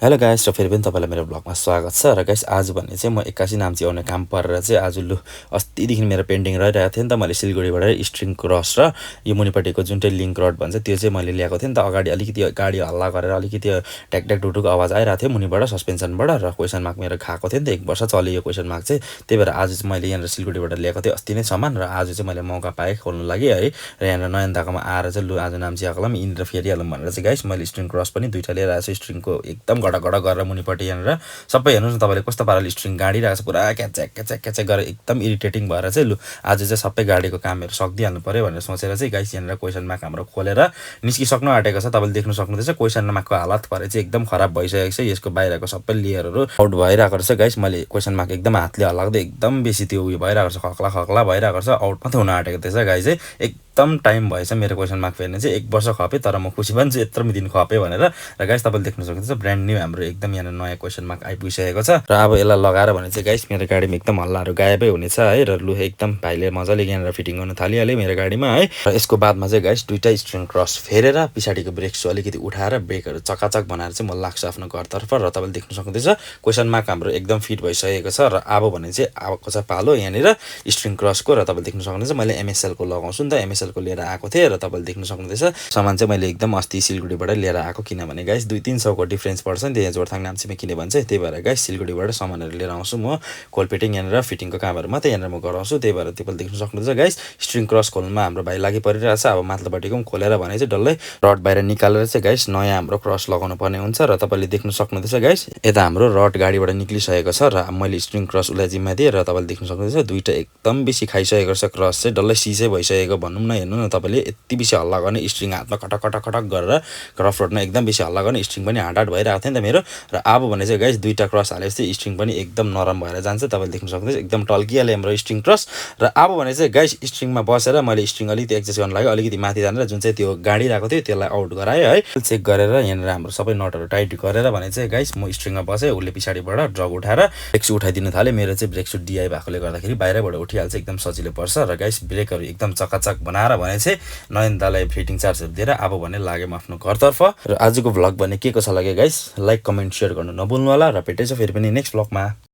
Hello guys र फेरि पनि तपाईँलाई मेरो ब्लगमा स्वागत छ। र गाइस आज भन्ने चाहिँ म 81 नाम्ची आउने काम परेर चाहिँ आज लु अस्तिदेखि मेरो पेन्डिङ रहिरहेको थियो नि त। मैले सिलगढीबाट स्ट्रिङ क्रस र यो मुनिपट्टिको जुन चाहिँ लिङ्क रड भन्छ त्यो चाहिँ मैले ल्याएको थिएँ नि त। अगाडि अलिकति गाडी हल्ला गरेर अलिकति ट्याक टुटुको आवाज आइरहेको थियो मुनिबाट सस्पेन्सनबाट, र क्वेसन मार्क मेरो खाएको थियो नि त। 1 वर्ष चल्यो यो क्वेसन मार्क चाहिँ। त्यही भएर आज चाहिँ मैले यहाँनिर सिलगढीबाट ल्याएको थिएँ अस्ति नै सामान, र आज चाहिँ मैले मौका पाएँ खोल्नु लागि है। र यहाँनिर नयन दाकोमा आएर चाहिँ लु आज नाम्ची आएकोलाई पनि यिनीहरू फेरिहालौँ भनेर चाहिँ गाइस मैले स्ट्रिङ क्रस पनि 2टा लिएर आएको छु। स्ट्रिङको एकदम गडगड गरेर मुनिपट्टि यहाँनिर सबै हेर्नुहोस् न तपाईँले कस्तो पाराले स्ट्रिङ गाडिरहेको छ, पुरा क्याच्याक क्याच्याक क्याच्याक गरेर एकदम इरिटेटिङ भएर चाहिँ लु आज चाहिँ सबै गाडीको कामहरू सकिदिइहाल्नु पऱ्यो भनेर सोचेर चाहिँ गाइस यहाँनिर क्वेसन मार्क हाम्रो खोलेर निस्किसक्नु आँटेको छ। तपाईँले देख्नु सक्नुहुँदैछ क्वेसन मार्कको हालत भरे चाहिँ एकदम खराब भइसकेको छ। यसको बाहिरको सबै लेयरहरू आउट भइरहेको रहेछ गाइस। मैले क्वेसन मार्क एकदम हातले हल्लाउँदै एकदम बेसी त्यो उयो भइरहेको छ, खक्ला खक्ला भइरहेको छ, आउट मात्रै हुन आँटेको थिएछ गाइस है। एकदम टाइम भएछ मेरो क्वेसन मार्क फेर्ने चाहिँ। 1 वर्ष खपेँ तर म खुसी पनि छु यत्रो दिन खपेँ भनेर। र गाइस तपाईँले देख्न सक्नुहुन्छ ब्रान्ड न्यू हाम्रो एकदम यहाँ नयाँ क्वेसन मार्क आइपुगिसकेको छ। र अब यसलाई लगाएर भने चाहिँ गाइस मेरो गाडीमा एकदम हल्लाहरू गायबै हुनेछ है। र लु एकदम भाइले मजाले यहाँनिर फिटिङ गर्न थालिहाल्यो मेरो गाडीमा है। र यसको बादमा चाहिँ गाइस 2टा स्ट्रिङ क्रस फेरेर पछाडिको ब्रेक सु अलिकति उठाएर ब्रेकहरू चकाचक बनाएर चाहिँ म लाग्छु आफ्नो घरतर्फ। र तपाईँले देख्न सक्नुहुँदैछ क्वेसन मार्क हाम्रो एकदम फिट भइसकेको छ। र अब भने चाहिँ आएको छ पालो यहाँनिर स्ट्रिङ क्रसको। र तपाईँले देख्न सक्नुहुँदैछ मैले एमएसएलको लगाउँछु नि त, एमएसएलको लिएर आएको थिएँ। र तपाईँले देख्न सक्नुहुँदैछ सामान चाहिँ मैले एकदम अस्ति सिलगढीबाट लिएर आएको, किनभने गाइस 200-300 को डिफ्रेन्स पर्छ नि त्यहाँ जोरथाङ नाम्चीमा किने भन्छ। त्यही भएर गाइस सिलगढीबाट सामानहरू लिएर आउँछु म। कोलपेटिङ यहाँनिर फिटिङको कामहरू मात्रै यहाँनिर म गराउँछु। त्यही भएर तपाईँले देख्न सक्नुहुन्छ गाइस स्ट्रिङ क्रस खोल्नुमा हाम्रो भाइ लागि परिरहेछ। अब माथिल्लोपट्टिको पनि खोलेर भने चाहिँ डल्लै रड बाहिर निकालेर चाहिँ गाइस नयाँ हाम्रो क्रस लगाउनु पर्ने हुन्छ। र तपाईँले देख्न सक्नुहुँदैछ गाइस यता हाम्रो रड गाडीबाट निक्लिसकेको छ। र मैले स्ट्रिङ क्रस उसलाई जिम्मा दिएँ। र तपाईँले देख्न सक्नुहुँदैछ 2टा एकदम बेसी खाइसकेको छ क्रस चाहिँ, डल्लै सिसै भइसकेको भनौँ न। हेर्नु न तपाईँले यति बेसी हल्ला गर्ने स्ट्रिङ हातमा कटक कटक कटक गरेर रफ रोडमा एकदम बेसी हल्ला गर्ने स्ट्रिङ पनि हार्ड भइरहेको थियो नि त मेरो। र अब भने चाहिँ गाइस 2टा क्रस हालेपछि स्ट्रिङ पनि एकदम नरम भएर जान्छ। तपाईँले देख्न सक्नुहुन्छ एकदम टल्किहाल्यो हाम्रो स्ट्रिङ क्रस। र अब भने चाहिँ गाइस स्ट्रिङमा बसेर मैले स्ट्रिङ अलिकति एडजस्ट गर्न लागि अलिकति माथि जानेर जुन चाहिँ त्यो गाडिरहेको थियो त्यसलाई आउट गराएँ है। चेक गरेर यहाँनिर हाम्रो सबै नटहरू टाइट गरेर भने चाहिँ गाइस म स्ट्रिङमा बसेँ। उसले पछाडिबाट ड्रग उठाएर ब्रेक सु उठाइदिनु थाल्यो। मेरो चाहिँ ब्रेक सु डिआई भएकोले गर्दाखेरि बाहिरबाट उठिहाल्छ, एकदम सजिलो पर्छ। र गाइस ब्रेकहरू एकदम चकाचक बनाएर भने चाहिँ नयन दालाई फिटिङ चार्जहरू दिएर अब भने लाग्यो म आफ्नो घरतर्फ। र आजको भ्लग भने के कसो लाग्यो गाइस लाइक कमेन्ट सेयर गर्नु नभुल्नु होला। र भेटेछ फेरि पनि नेक्स्ट भ्लगमा।